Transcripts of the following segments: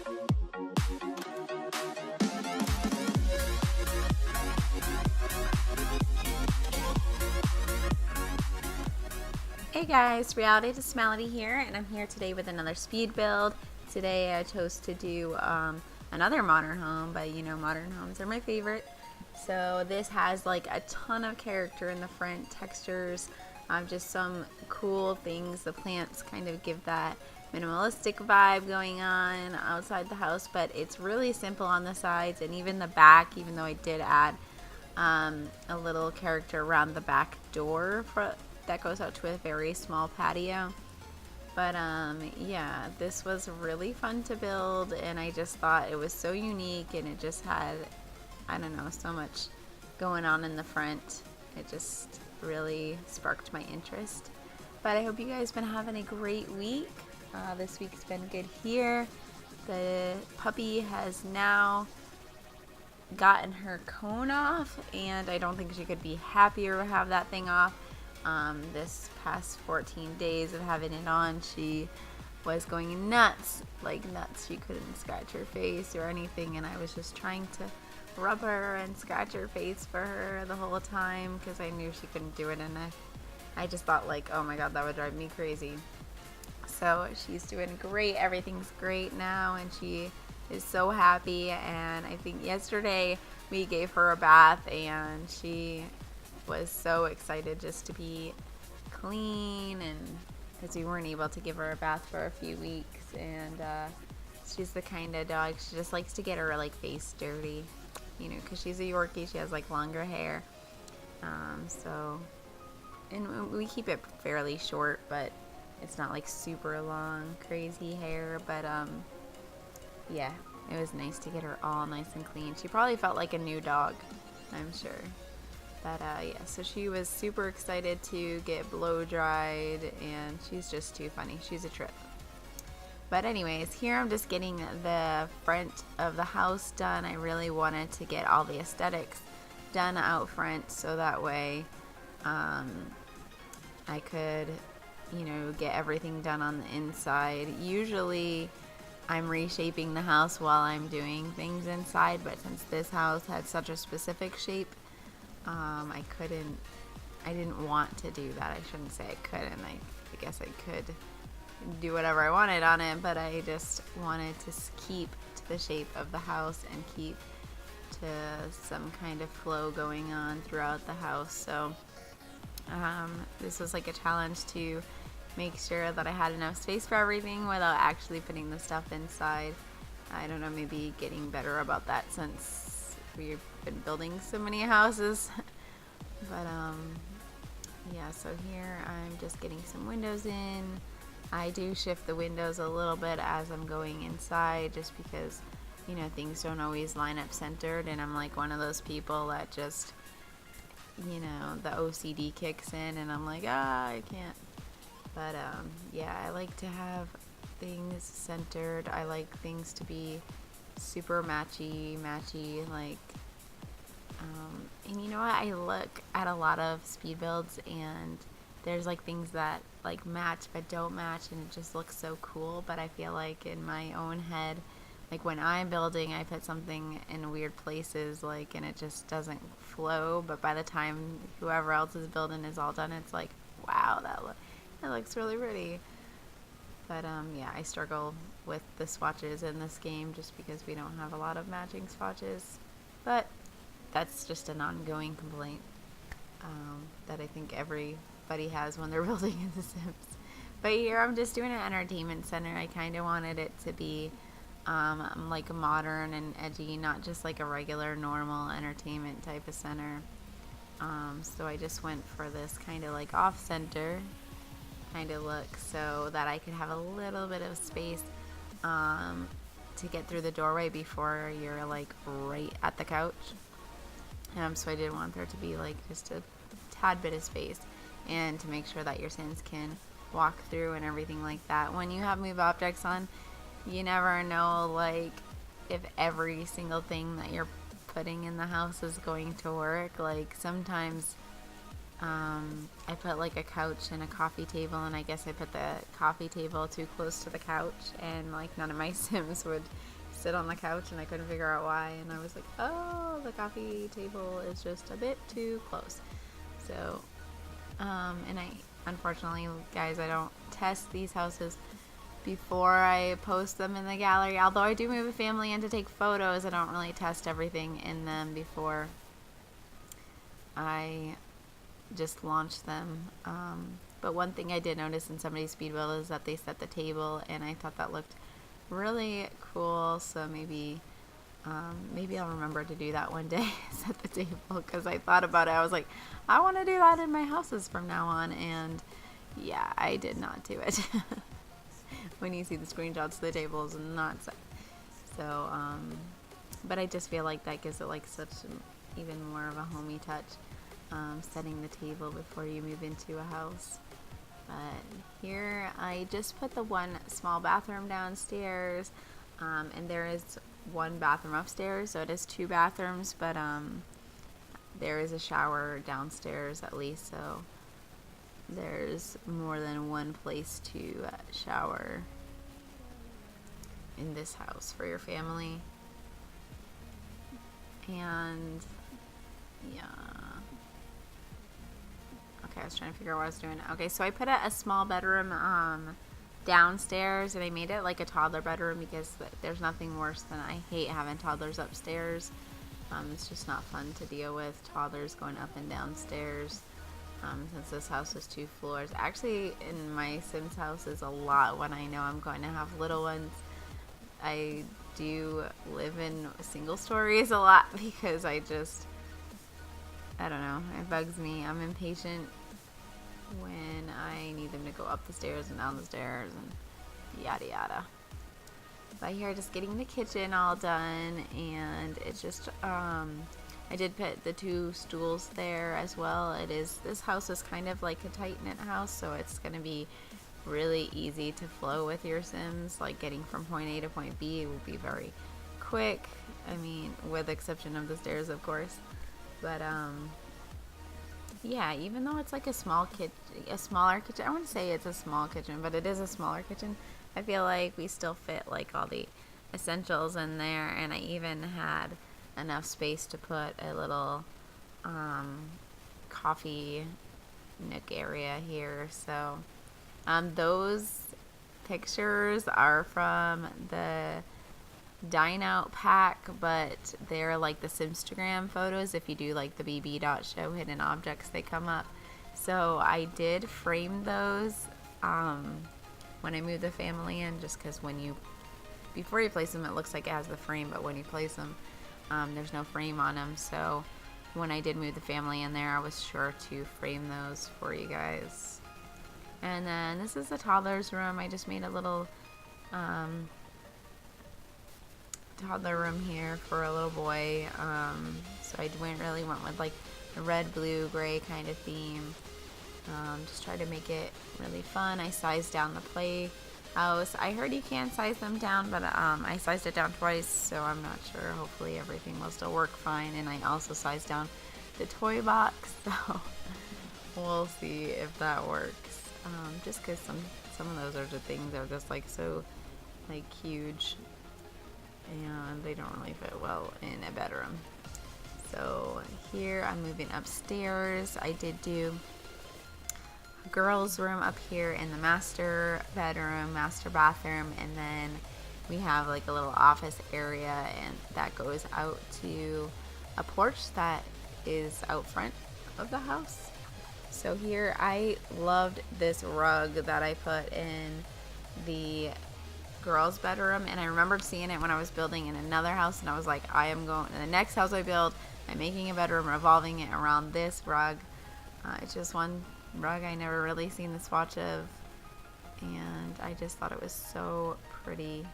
Hey guys, Reality to Smelody here, and I'm here today with another speed build. Today I chose to do another modern home, but you know modern homes are my favorite. So this has like a ton of character in the front, textures, just some cool things. The plants kind of give that minimalistic vibe going on outside the house, but it's really simple on the sides and even the back, even though I did add a little character around the back door that goes out to a very small patio. But yeah, this was really fun to build, and I just thought it was so unique, and it just had, I don't know, so much going on in the front. It just really sparked my interest. But I hope you guys been having a great week. This week's been good here. The puppy has now gotten her cone off, and I don't think she could be happier to have that thing off. This past 14 days of having it on, she was going nuts, like nuts. She couldn't scratch her face or anything, and I was just trying to rub her and scratch her face for her the whole time because I knew she couldn't do it, and I just thought like, oh my god, that would drive me crazy. So she's doing great. Everything's great now, and she is so happy. And I think yesterday we gave her a bath, and she was so excited just to be clean, and because we weren't able to give her a bath for a few weeks, and she's the kind of dog, she just likes to get her like face dirty, you know, because she's a Yorkie. She has like longer hair, so, and we keep it fairly short, but it's not like super long crazy hair. But yeah, it was nice to get her all nice and clean. She probably felt like a new dog, I'm sure. But yeah, so she was super excited to get blow dried, and she's just too funny. She's a trip. But anyways, here I'm just getting the front of the house done. I really wanted to get all the aesthetics done out front, so that way I could, you know, get everything done on the inside. Usually I'm reshaping the house while I'm doing things inside, but since this house had such a specific shape, I didn't want to do that. I shouldn't say I couldn't. I guess I could do whatever I wanted on it, but I just wanted to keep to the shape of the house and keep to some kind of flow going on throughout the house. So this was like a challenge to make sure that I had enough space for everything without actually putting the stuff inside. I don't know, maybe getting better about that since we've been building so many houses. But yeah, so here I'm just getting some windows in. I do shift the windows a little bit as I'm going inside, just because, you know, things don't always line up centered, and I'm like one of those people that just, you know, the OCD kicks in, and I'm like, I can't. But yeah, I like to have things centered. I like things to be super matchy, like, and you know what, I look at a lot of speed builds, and there's like things that like match but don't match, and it just looks so cool. But I feel like in my own head, like when I'm building, I put something in weird places, like, and it just doesn't flow. But by the time whoever else is building is all done, it's like, wow, that looks really pretty. But yeah, I struggle with the swatches in this game just because we don't have a lot of matching swatches. But that's just an ongoing complaint that I think everybody has when they're building in The Sims. But here I'm just doing an entertainment center. I kind of wanted it to be like modern and edgy, not just like a regular normal entertainment type of center. So I just went for this kind of like off-center kind of look, so that I could have a little bit of space to get through the doorway before you're like right at the couch. So I did want there to be like just a tad bit of space, and to make sure that your Sims can walk through and everything like that. When you have move objects on, you never know like if every single thing that you're putting in the house is going to work. Like sometimes I put like a couch and a coffee table, and I guess I put the coffee table too close to the couch, and like none of my Sims would sit on the couch, and I couldn't figure out why, and I was like, oh, the coffee table is just a bit too close. So and unfortunately, guys, I don't test these houses before I post them in the gallery. Although I do move a family in to take photos, I don't really test everything in them before I just launch them. But one thing I did notice in somebody's speed build is that they set the table, and I thought that looked really cool. So maybe I'll remember to do that one day, set the table, because I thought about it. I was like, I want to do that in my houses from now on, and yeah, I did not do it. When you see the screenshots, the table is not set. So, but I just feel like that gives it like such even more of a homey touch, setting the table before you move into a house. But here I just put the one small bathroom downstairs, and there is one bathroom upstairs, so it is 2 bathrooms, but there is a shower downstairs at least, so there's more than one place to shower in this house for your family. And yeah, okay, I was trying to figure out what I was doing. Okay, so I put a small bedroom downstairs, and I made it like a toddler bedroom because there's nothing worse than, I hate having toddlers upstairs. It's just not fun to deal with, toddlers going up and downstairs. Since this house is 2 floors. Actually, in my Sims house is a lot when I know I'm going to have little ones. I do live in single stories a lot because I don't know, it bugs me. I'm impatient when I need them to go up the stairs and down the stairs and yada yada. But here, just getting the kitchen all done, and it's just I did put the 2 stools there as well. This house is kind of like a tight-knit house, so it's going to be really easy to flow with your Sims. Like getting from point A to point B will be very quick. I mean, with the exception of the stairs, of course. But yeah, even though it's like a smaller kitchen, I wouldn't say it's a small kitchen, but it is a smaller kitchen. I feel like we still fit like all the essentials in there, and I even had enough space to put a little coffee nook area here. So those pictures are from the Dine Out pack, but they're like the Simstagram photos. If you do like the bb.show hidden objects, they come up. So I did frame those when I moved the family in, just because before you place them, it looks like it has the frame, but when you place them, there's no frame on them. So when I did move the family in there, I was sure to frame those for you guys. And then this is the toddler's room. I just made a little toddler room here for a little boy. So I really went with like a red, blue, gray kind of theme. Just try to make it really fun. I sized down the playhouse. I heard you can size them down, but I sized it down twice, so I'm not sure. Hopefully everything will still work fine. And I also sized down the toy box, so we'll see if that works. Just because some of those are the things that are just like so like huge, and they don't really fit well in a bedroom. So here I'm moving upstairs. I did do a girls' room up here in the master bedroom, master bathroom, and then we have like a little office area, and that goes out to a porch that is out front of the house. So here I loved this rug that I put in the girls' bedroom, and I remembered seeing it when I was building in another house, and I was like, I am going, in the next house I build, I'm making a bedroom revolving it around this rug. It's just one rug I never really seen the swatch of, and I just thought it was so pretty.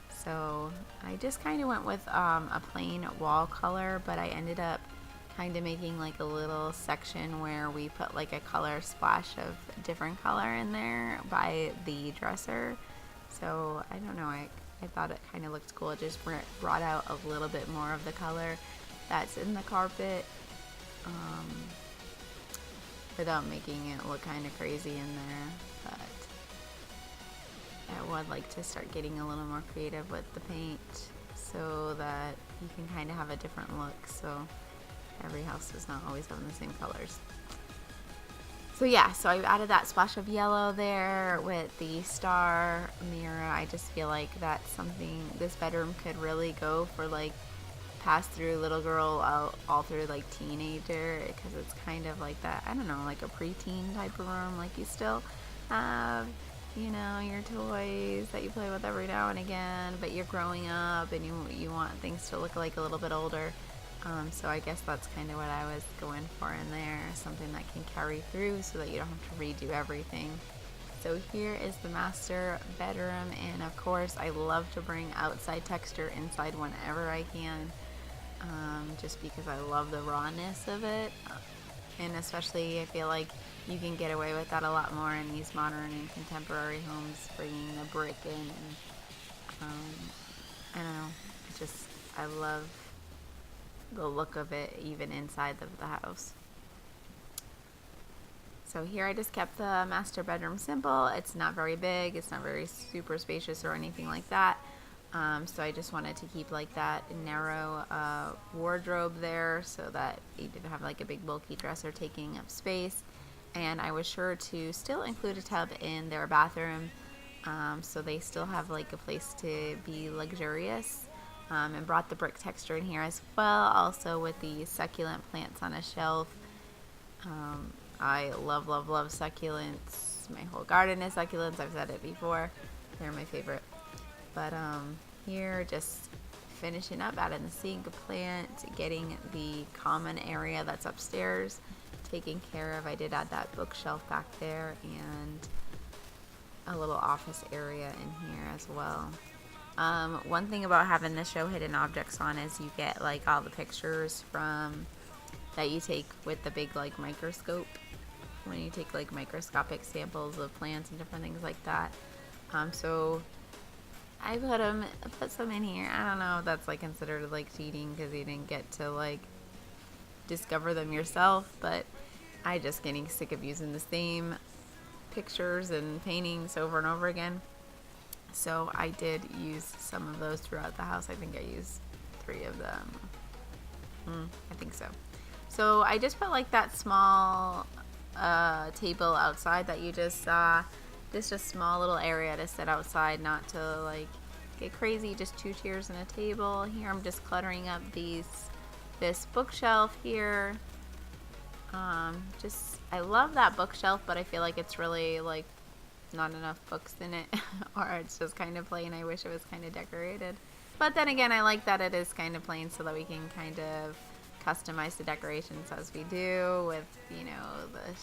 So I just kind of went with a plain wall color, but I ended up kind of making like a little section where we put like a color splash of different color in there by the dresser. So I don't know, I thought it kind of looked cool. It just brought out a little bit more of the color that's in the carpet. without making it look kind of crazy in there. But I would like to start getting a little more creative with the paint so that you can kind of have a different look, so every house does not always have the same colors. So yeah, so I've added that splash of yellow there with the star mirror. I just feel like that's something this bedroom could really go for, like pass through little girl all through like teenager, because it's kind of like that, I don't know, like a preteen type of room. Like you still have, you know, your toys that you play with every now and again, but you're growing up and you want things to look like a little bit older. So I guess that's kind of what I was going for in there, something that can carry through so that you don't have to redo everything. So here is the master bedroom, and of course I love to bring outside texture inside whenever I can, just because I love the rawness of it, and especially I feel like you can get away with that a lot more in these modern and contemporary homes, bringing the brick in. And, I don't know, I love the look of it even inside of the house. So here I just kept the master bedroom simple. It's not very big, it's not very super spacious or anything like that. So I just wanted to keep like that narrow wardrobe there so that you didn't have like a big bulky dresser taking up space. And I was sure to still include a tub in their bathroom, so they still have like a place to be luxurious. And brought the brick texture in here as well, also with the succulent plants on a shelf. I love, love, love succulents. My whole garden is succulents. I've said it before. They're my favorite. But here, just finishing up, adding the sink plant, getting the common area that's upstairs taken care of. I did add that bookshelf back there and a little office area in here as well. One thing about having the show hidden objects on is you get like all the pictures from that you take with the big like microscope when you take like microscopic samples of plants and different things like that. So I put some in here. I don't know if that's like considered like cheating because you didn't get to like discover them yourself, but I just getting sick of using the same pictures and paintings over and over again. So I did use some of those throughout the house. I think I used 3 of them. I think so. So I just put like that small table outside that you just saw. This just small little area to sit outside, not to like get crazy, just 2 chairs and a table. Here I'm just cluttering up this bookshelf here. I love that bookshelf, but I feel like it's really like not enough books in it, or it's just kind of plain. I wish it was kind of decorated, but then again I like that it is kind of plain so that we can kind of customize the decorations as we do with, you know, the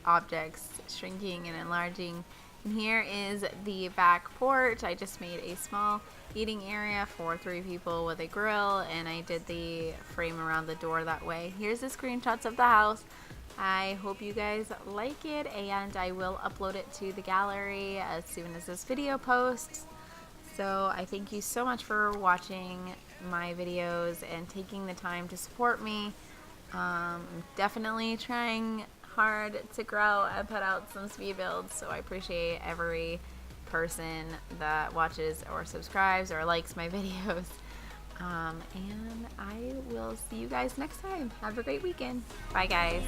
objects shrinking and enlarging. And here is the back porch. I just made a small eating area for 3 people with a grill, and I did the frame around the door that way. Here's the screenshots of the house. I hope you guys like it, and I will upload it to the gallery as soon as this video posts. So I thank you so much for watching my videos and taking the time to support me. Definitely trying hard to grow and put out some speed builds, so I appreciate every person that watches or subscribes or likes my videos. And I will see you guys next time. Have a great weekend. Bye guys.